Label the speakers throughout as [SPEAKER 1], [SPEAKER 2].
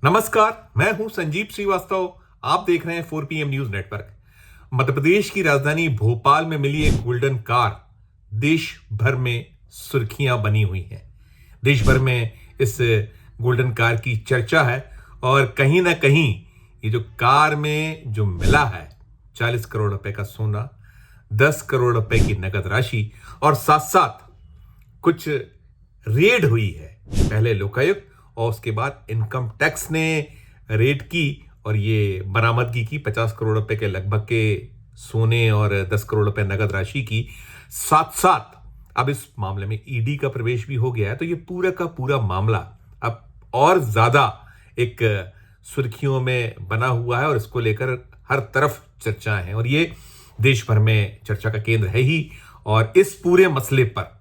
[SPEAKER 1] नमस्कार, मैं हूं संजीव श्रीवास्तव। आप देख रहे हैं 4 PM news network. Madhya Pradesh की राजधानी भोपाल में मिली एक गोल्डन कार देश भर में सुर्खियां बनी हुई हैं। देश भर में इस गोल्डन कार की चर्चा है और कहीं ना कहीं ये जो कार में जो मिला है 40 करोड़ रुपए का सोना, 10 करोड़ रुपए की नगद राशि और साथ साथ कुछ रेड हुई है। पहले लोकायुक्त और उसके बाद इनकम टैक्स ने रेड की और ये बरामदगी की 50 करोड़ रुपए के लगभग के सोने और 10 करोड़ रुपए नगद राशि की। साथ साथ अब इस मामले में ईडी का प्रवेश भी हो गया है, तो ये पूरा का पूरा मामला अब और ज्यादा एक सुर्खियों में बना हुआ है और इसको लेकर हर तरफ चर्चाएं हैं और ये देश भर में चर्चा का केंद्र है ही। और इस पूरे मसले पर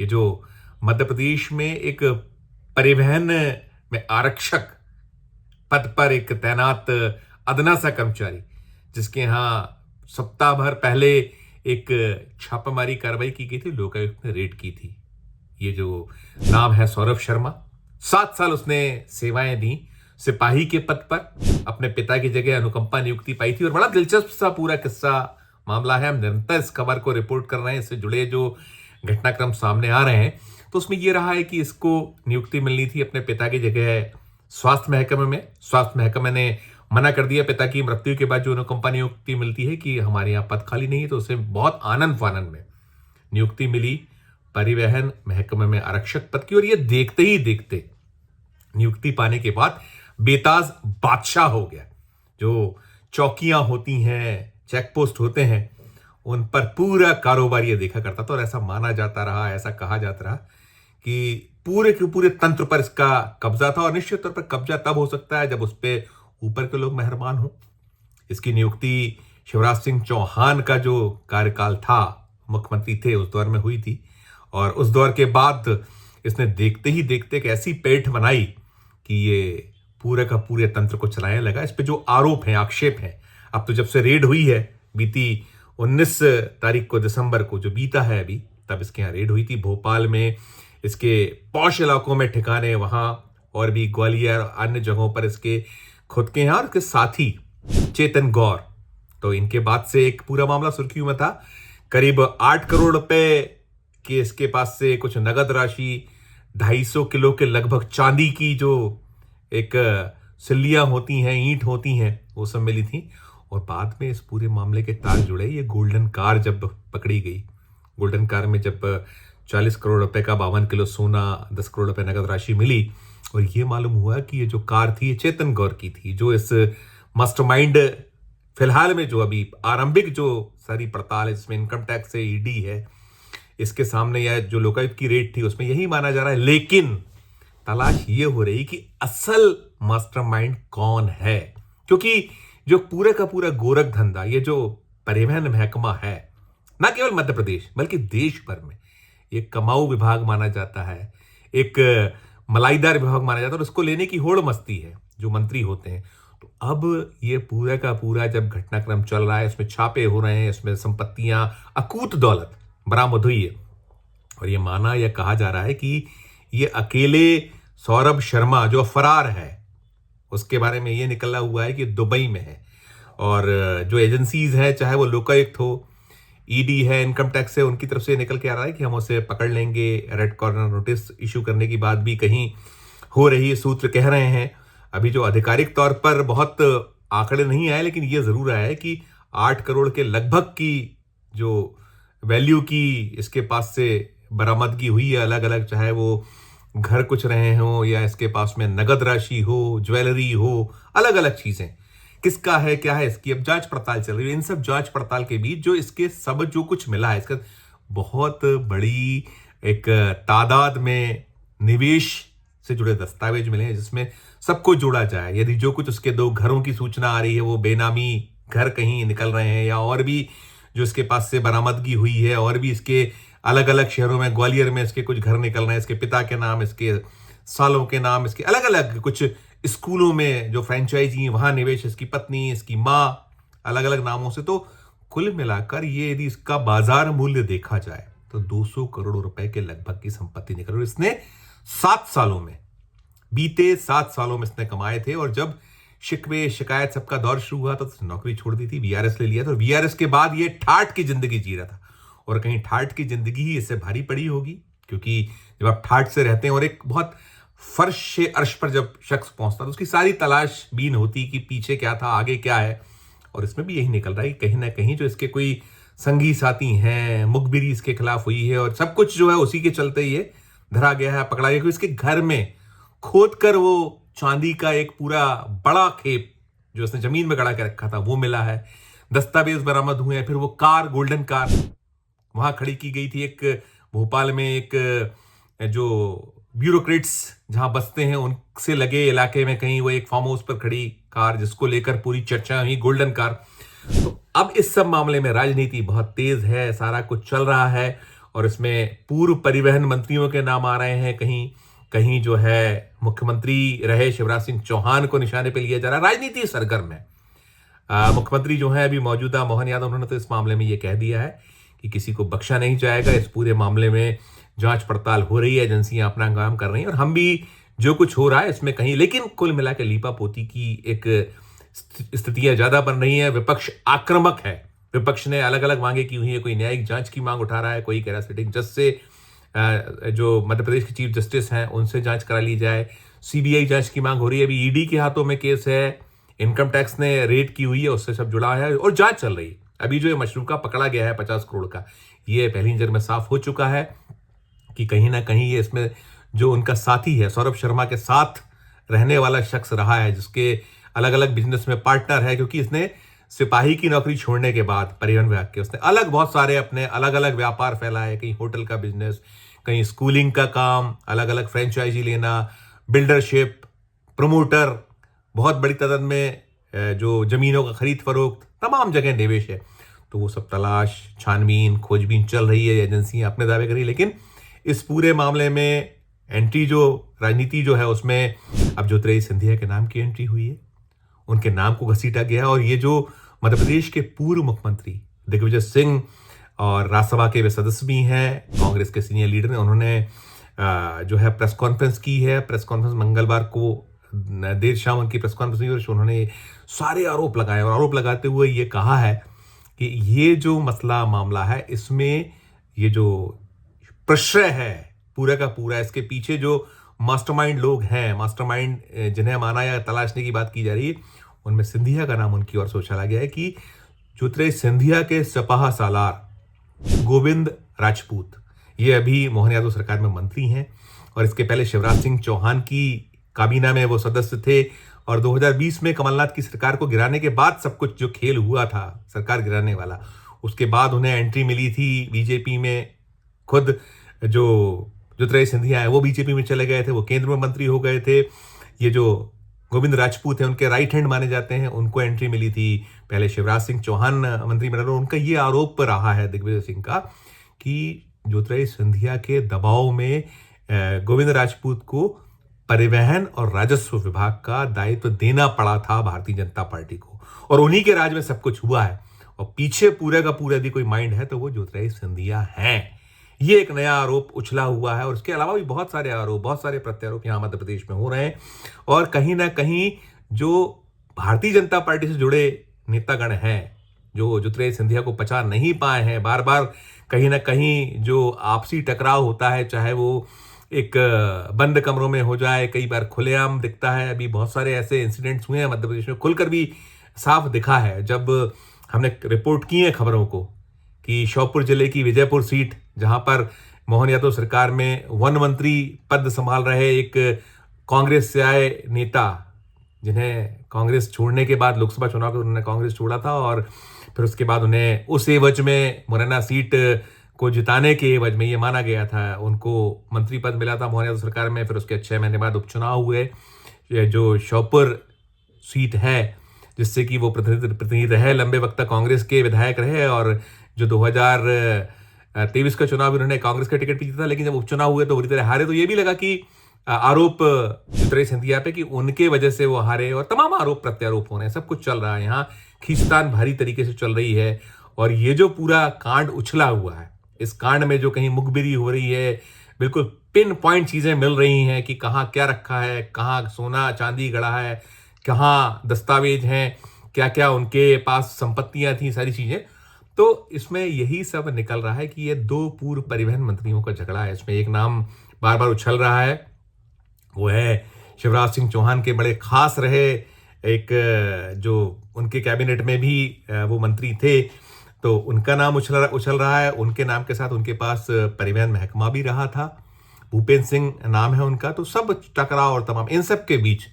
[SPEAKER 1] ये जो मध्य प्रदेश में एक परिवहन में आरक्षक पद पर एक तैनात अदना सा कर्मचारी, जिसके यहां सप्ताह भर पहले एक छापामारी कार्रवाई की गई थी, लोकायुक्त ने रेड की थी। ये जो नाम है सौरभ शर्मा, 7 साल उसने सेवाएं दी सिपाही के पद पर। अपने पिता की जगह अनुकंपा नियुक्ति पाई थी और बड़ा दिलचस्प सा पूरा किस्सा मामला है। हम निरंतर इस खबर को रिपोर्ट कर रहे हैं, इससे जुड़े जो घटनाक्रम सामने आ रहे हैं। तो उसमें यह रहा है कि इसको नियुक्ति मिलनी थी अपने पिता की जगह स्वास्थ्य महकमे में। स्वास्थ्य महकमे ने मना कर दिया। पिता की मृत्यु के बाद जो अनुकंपा नियुक्ति मिलती है कि हमारे यहाँ पद खाली नहीं है, तो उसे बहुत आनंद फानंद में नियुक्ति मिली परिवहन महकमे में आरक्षक पद की। और ये देखते ही देखते नियुक्ति पाने के बाद बेताज बादशाह हो गया। जो चौकियां होती हैं, चेक पोस्ट होते हैं, उन पर पूरा कारोबार ये देखा करता था और ऐसा माना जाता रहा, ऐसा कहा जाता रहा कि पूरे के पूरे तंत्र पर इसका कब्जा था। और निश्चित तौर पर कब्जा तब हो सकता है जब उस पर ऊपर के लोग मेहरबान हों। इसकी नियुक्ति शिवराज सिंह चौहान का जो कार्यकाल था, मुख्यमंत्री थे, उस दौर में हुई थी। और उस दौर के बाद इसने देखते ही देखते एक ऐसी पेठ बनाई कि ये पूरे का पूरे तंत्र को चलाने लगा। इस पे जो आरोप हैं, आक्षेप हैं, अब तो जब से रेड हुई है, बीती 19 तारीख को दिसंबर को जो बीता है अभी, तब इसके यहाँ रेड हुई थी भोपाल में। इसके पॉश इलाकों में ठिकाने वहां और भी ग्वालियर अन्य जगहों पर इसके खुद के यहाँ और इसके साथी चेतन गौर। तो इनके बाद से एक पूरा मामला सुर्खियों में था। करीब 8 करोड़ रुपए के इसके पास से कुछ नगद राशि, 250 किलो के लगभग चांदी की जो एक सिल्लियां होती हैं, ईंट होती हैं, वो सब मिली थी। और बाद में इस पूरे मामले के तार जुड़े ये गोल्डन कार जब पकड़ी गई। गोल्डन कार में जब 40 करोड़ रुपए का 52 किलो सोना, 10 करोड़ रुपए नगद राशि मिली और ये मालूम हुआ कि ये जो कार थी ये चेतन गौर की थी, जो इस मास्टरमाइंड फिलहाल में जो अभी आरंभिक जो सारी पड़ताल इसमें इनकम टैक्स से ईडी है, इसके सामने या जो लोकायुक्त की रेड थी उसमें यही माना जा रहा है। लेकिन तलाश ये हो रही कि असल मास्टरमाइंड कौन है, क्योंकि जो पूरे का पूरा गोरख धंधा ये जो परिवहन महकमा है, ना केवल मध्य प्रदेश बल्कि देश भर में ये कमाऊ विभाग माना जाता है, एक मलाईदार विभाग माना जाता है और उसको लेने की होड़ मस्ती है जो मंत्री होते हैं। तो अब ये पूरा का पूरा जब घटनाक्रम चल रहा है, इसमें छापे हो रहे हैं, इसमें संपत्तियां, अकूत दौलत बरामद हुई है और ये माना या कहा जा रहा है कि ये अकेले सौरभ शर्मा जो फरार है उसके बारे में ये निकला हुआ है कि दुबई में है। और जो एजेंसीज हैं, चाहे वो लोकायुक्त हो, ईडी है, इनकम टैक्स है, उनकी तरफ से निकल के आ रहा है कि हम उसे पकड़ लेंगे। रेड कॉर्नर नोटिस इशू करने की बात भी कहीं हो रही है, सूत्र कह रहे हैं। अभी जो आधिकारिक तौर पर बहुत आंकड़े नहीं आए, लेकिन ये जरूर आया है कि 8 करोड़ के लगभग की जो वैल्यू की इसके पास से बरामदगी हुई है, अलग अलग, चाहे वो घर कुछ रहे हो या इसके पास में नगद राशि हो, ज्वेलरी हो, अलग अलग चीजें। किसका है, क्या है, इसकी अब जांच पड़ताल चल रही है। इन सब जांच पड़ताल के बीच जो इसके सब जो कुछ मिला है, इसका बहुत बड़ी एक तादाद में निवेश से जुड़े दस्तावेज मिले हैं जिसमें सबको जोड़ा जाए। यदि जो कुछ उसके 2 घरों की सूचना आ रही है, वो बेनामी घर कहीं निकल रहे हैं या और भी जो इसके पास से बरामदगी हुई है, और भी इसके अलग अलग शहरों में, ग्वालियर में इसके कुछ घर निकल रहे हैं, इसके पिता के नाम, इसके सालों के नाम, इसके अलग अलग कुछ स्कूलों में जो फ्रेंचाइजी वहां निवेश, इसकी पत्नी, इसकी माँ, अलग अलग नामों से। तो कुल मिलाकर ये यदि इसका बाजार मूल्य देखा जाए तो 200 करोड़ रुपए के लगभग की संपत्ति निकल रही है। इसने 7 सालों में बीते 7 सालों में इसने कमाए थे। और जब शिकवे शिकायत सबका दौर शुरू हुआ तो उसने नौकरी छोड़ दी थी, वीआरएस ले लिया था। और वीआरएस के बाद ये ठाठ की जिंदगी जी रहा था, और कहीं ठाठ की जिंदगी ही इससे भारी पड़ी होगी, क्योंकि जब आप ठाठ से रहते हैं और एक बहुत फर्श से अर्श पर जब शख्स पहुंचता तो उसकी सारी तलाश बीन होती कि पीछे क्या था, आगे क्या है। और इसमें भी यही निकल रहा है कि कहीं ना कहीं जो इसके कोई संगी साथी हैं, मुखबिरी इसके खिलाफ हुई है, और सब कुछ जो है उसी के चलते ये धरा गया है, पकड़ा गया। इसके घर में खोद कर वो चांदी का एक पूरा बड़ा खेप जो उसने जमीन में गड़ा के रखा था वो मिला है, दस्तावेज बरामद हुए हैं। फिर वो कार, गोल्डन कार वहां खड़ी की गई थी, एक भोपाल में एक जो ब्यूरोक्रेट्स जहां बसते हैं उनसे लगे इलाके में कहीं वो एक फार्म हाउस पर खड़ी कार, जिसको लेकर पूरी चर्चा हुई, गोल्डन कार। तो अब इस सब मामले में राजनीति बहुत तेज है, सारा कुछ चल रहा है, और इसमें पूर्व परिवहन मंत्रियों के नाम आ रहे हैं, कहीं कहीं जो है मुख्यमंत्री रहे शिवराज सिंह चौहान को निशाने पे लिया जा रहा है। राजनीति सरगर्म है। मुख्यमंत्री जो है अभी मौजूदा मोहन यादव, उन्होंने तो इस मामले में ये कह दिया है कि किसी को बख्शा नहीं जाएगा। इस पूरे मामले में जांच पड़ताल हो रही है, एजेंसियां अपना काम कर रही हैं, और हम भी जो कुछ हो रहा है इसमें कहीं, लेकिन कुल मिला के लीपा पोती की एक स्थितियां ज्यादा बन रही हैं। विपक्ष आक्रामक है, विपक्ष ने अलग अलग मांगे की हुई है। कोई न्यायिक जांच की मांग उठा रहा है, कोई कह रहा है सिटिंग जज से, जो मध्य प्रदेश के चीफ जस्टिस हैं उनसे जांच करा ली जाए। सीबीआई जांच की मांग हो रही है। अभी ईडी के हाथों में केस है, इनकम टैक्स ने रेड की हुई है, उससे सब जुड़ा है और जांच चल रही है। अभी जो ये मशरूका पकड़ा गया है 50 करोड़ का, ये पहली नजर में साफ हो चुका है कि कहीं ना कहीं ये इसमें जो उनका साथी है, सौरभ शर्मा के साथ रहने वाला शख्स रहा है, जिसके अलग अलग बिजनेस में पार्टनर है, क्योंकि इसने सिपाही की नौकरी छोड़ने के बाद परिवहन विभाग के उसने अलग बहुत सारे अपने अलग अलग व्यापार फैलाए, कहीं होटल का बिजनेस, कहीं स्कूलिंग का काम, अलग अलग फ्रेंचाइजी लेना, बिल्डरशिप, प्रमोटर, बहुत बड़ी तादाद में जो जमीनों का खरीद फरोख्त, तमाम जगह निवेश है। तो वो सब तलाश, छानबीन, खोजबीन चल रही है, एजेंसियां अपने दावे करी। लेकिन इस पूरे मामले में एंट्री जो राजनीति जो है उसमें अब ज्योतिरादित्य सिंधिया के नाम की एंट्री हुई है, उनके नाम को घसीटा गया है। और ये जो मध्य प्रदेश के पूर्व मुख्यमंत्री दिग्विजय सिंह और राज्यसभा के वे सदस्य भी हैं, कांग्रेस के सीनियर लीडर ने, उन्होंने जो है प्रेस कॉन्फ्रेंस की है। प्रेस कॉन्फ्रेंस मंगलवार को देर शाम उनकी प्रेस कॉन्फ्रेंस हुई और उन्होंने सारे आरोप लगाए, और आरोप लगाते हुए ये कहा है कि ये जो मसला मामला है, इसमें ये जो प्रश्रय है पूरा का पूरा, इसके पीछे जो मास्टरमाइंड लोग हैं, मास्टरमाइंड जिन्हें माना या तलाशने की बात की जा रही है, उनमें सिंधिया का नाम उनकी ओर सोचा गया है कि ज्योतिरादित्य सिंधिया के सपाहा सालार गोविंद राजपूत, ये अभी मोहन यादव सरकार में मंत्री हैं, और इसके पहले शिवराज सिंह चौहान की काबीना में वो सदस्य थे। और 2020 में कमलनाथ की सरकार को गिराने के बाद सब कुछ जो खेल हुआ था सरकार गिराने वाला, उसके बाद उन्हें एंट्री मिली थी बीजेपी में। खुद जो ज्योतिरादित्य सिंधिया है वो बीजेपी में चले गए थे, वो केंद्र में मंत्री हो गए थे। ये जो गोविंद राजपूत है उनके राइट हैंड माने जाते हैं, उनको एंट्री मिली थी। पहले शिवराज सिंह चौहान मंत्री बने, उनका ये आरोप रहा है दिग्विजय सिंह का कि ज्योतिरादित्य सिंधिया के दबाव में गोविंद राजपूत को परिवहन और राजस्व विभाग का दायित्व देना पड़ा था भारतीय जनता पार्टी को, और उन्हीं के राज में सब कुछ हुआ है। और पीछे पूरे का पूरा यदि कोई माइंड है तो वो ज्योतिरादित्य सिंधिया हैं। ये एक नया आरोप उछला हुआ है, और उसके अलावा भी बहुत सारे आरोप, बहुत सारे प्रत्यारोप यहाँ मध्य प्रदेश में हो रहे हैं। और कहीं ना कहीं जो भारतीय जनता पार्टी से जुड़े नेतागण हैं, जो ज्योतिरादित्य सिंधिया को पचा नहीं पाए हैं, बार बार कहीं ना कहीं जो आपसी टकराव होता है, चाहे वो एक बंद कमरों में हो जाए, कई बार खुलेआम दिखता है। अभी बहुत सारे ऐसे इंसिडेंट्स हुए हैं मध्य प्रदेश में, खुलकर भी साफ दिखा है जब हमने रिपोर्ट की है खबरों को कि श्योपुर जिले की विजयपुर सीट, जहां पर मोहन यादव सरकार में वन मंत्री पद संभाल रहे एक कांग्रेस से आए नेता, जिन्हें कांग्रेस छोड़ने के बाद लोकसभा चुनाव के उन्होंने कांग्रेस छोड़ा था, और फिर उसके बाद उन्हें उस एवज में मुरैना सीट को जिताने के एवज में ये माना गया था, उनको मंत्री पद मिला था मोहन यादव सरकार में। फिर उसके 6 महीने बाद उपचुनाव हुए। जो श्योपुर सीट है जिससे कि वो प्रतिनिधि रहे, लंबे वक्त तक कांग्रेस के विधायक रहे, और जो 2023 का चुनाव उन्होंने कांग्रेस का टिकट भी जीता था, लेकिन जब उपचुनाव हुए तो बुरी तरह हारे। तो ये भी लगा कि आरोप ज्योतिरादित्य सिंधिया पे कि उनके वजह से वो हारे, और तमाम आरोप प्रत्यारोप हो रहे हैं, सब कुछ चल रहा है यहाँ। खींचतान भारी तरीके से चल रही है, और ये जो पूरा कांड उछला हुआ है, इस कांड में जो कहीं मुखबिरी हो रही है, बिल्कुल पिन पॉइंट चीजें मिल रही हैं कि कहाँ क्या रखा है, कहाँ सोना चांदी गड़ा है, कहाँ दस्तावेज हैं, क्या क्या उनके पास संपत्तियां थी, सारी चीजें। तो इसमें यही सब निकल रहा है कि ये दो पूर्व परिवहन मंत्रियों का झगड़ा है। इसमें एक नाम बार बार उछल रहा है, वो है शिवराज सिंह चौहान के बड़े खास रहे, एक जो उनके कैबिनेट में भी वो मंत्री थे, तो उनका नाम उछल रहा है। उनके नाम के साथ उनके पास परिवहन महकमा भी रहा था, भूपेंद्र सिंह नाम है उनका। तो सब टकराव और तमाम इन सब के बीच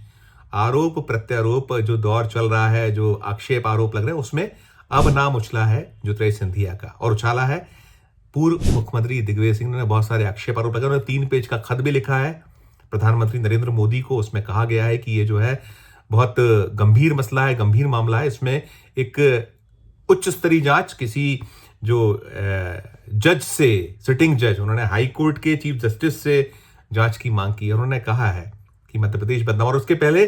[SPEAKER 1] आरोप प्रत्यारोप जो दौर चल रहा है, जो आक्षेप आरोप लग रहे हैं, उसमें अब नाम उछला है ज्योतिरादित्य सिंधिया का, और उछाला है पूर्व मुख्यमंत्री दिग्विजय सिंह ने। बहुत सारे आक्षेप आरोप लगे, उन्होंने 3 पेज का खत भी लिखा है प्रधानमंत्री नरेंद्र मोदी को। उसमें कहा गया है कि ये जो है बहुत गंभीर मसला है, गंभीर मामला है। इसमें एक उच्च स्तरीय जांच किसी जो जज से, सिटिंग जज, उन्होंने हाई कोर्ट के चीफ जस्टिस से जांच की मांग की। उन्होंने कहा है कि मध्य प्रदेश बदनाम। और उसके पहले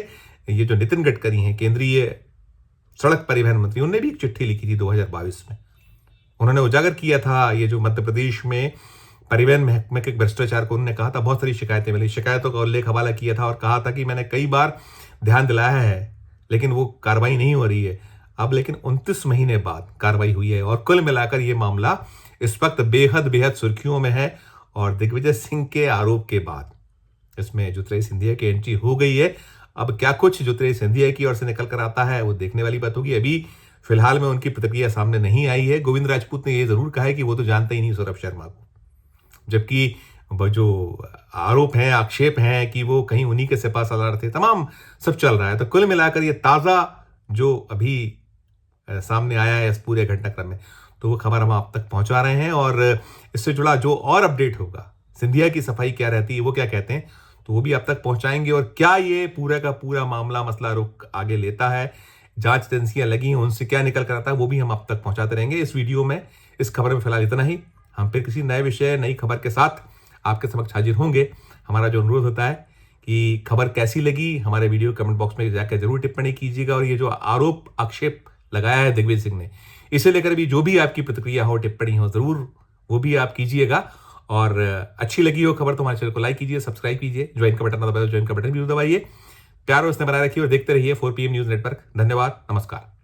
[SPEAKER 1] ये जो नितिन गडकरी हैं, केंद्रीय सड़क परिवहन मंत्री, उन्होंने भी एक चिट्ठी लिखी थी 2022 में। उन्होंने उजागर किया था ये जो मध्य प्रदेश में परिवहन महकमे के भ्रष्टाचार को। उन्होंने कहा था बहुत सारी शिकायतें मिली, शिकायतों का उल्लेख हवाला किया था और कहा था कि मैंने कई बार ध्यान दिलाया है लेकिन वो कार्रवाई नहीं हो रही है। अब लेकिन 29 महीने बाद कार्रवाई हुई है और कुल मिलाकर ये मामला इस वक्त बेहद बेहद सुर्खियों में है। और दिग्विजय सिंह के आरोप के बाद इसमें ज्योतिरादित्य सिंधिया की एंट्री हो गई है। अब क्या कुछ ज्योतिरादित्य सिंधिया की ओर से निकल कर आता है, वो देखने वाली बात होगी। अभी फिलहाल में उनकी प्रतिक्रिया सामने नहीं आई है। गोविंद राजपूत ने यह जरूर कहा है कि वो तो जानते ही नहीं सौरभ शर्मा को, जबकि जो आरोप हैं, आक्षेप हैं कि वो कहीं उन्हीं के सिपा सालार थे, तमाम सब चल रहा है। तो कुल मिलाकर ये ताजा जो अभी सामने आया है इस पूरे घटनाक्रम में, तो वो खबर हम आप तक पहुंचा रहे हैं। और इससे जुड़ा जो और अपडेट होगा, सिंधिया की सफाई क्या रहती है, वो क्या कहते हैं, तो वो भी आप तक पहुंचाएंगे। और क्या ये पूरा का पूरा मामला मसला रुख आगे लेता है, जांच एजेंसियां लगी हैं, उनसे क्या निकल कर आता है, वो भी हम आप तक पहुंचाते रहेंगे इस वीडियो में। इस खबर में फिलहाल इतना ही। हम फिर किसी नए विषय, नई खबर के साथ आपके समक्ष हाजिर होंगे। हमारा जो अनुरोध होता है कि खबर कैसी लगी, हमारे वीडियो कमेंट बॉक्स में जाकर जरूर टिप्पणी कीजिएगा। और ये जो आरोप आक्षेप लगाया है दिग्विजय सिंह ने, इसे लेकर भी जो भी आपकी प्रतिक्रिया हो, टिप्पणी हो, जरूर वो भी आप कीजिएगा। और अच्छी लगी हो खबर तो हमारे चैनल को लाइक कीजिए, सब्सक्राइब कीजिए, ज्वाइन का बटन दबाइए, ज्वाइन का बटन भी दबाइए। प्यार और स्नेह बनाए रखिए और देखते रहिए 4 PM न्यूज नेटवर्क। धन्यवाद, नमस्कार।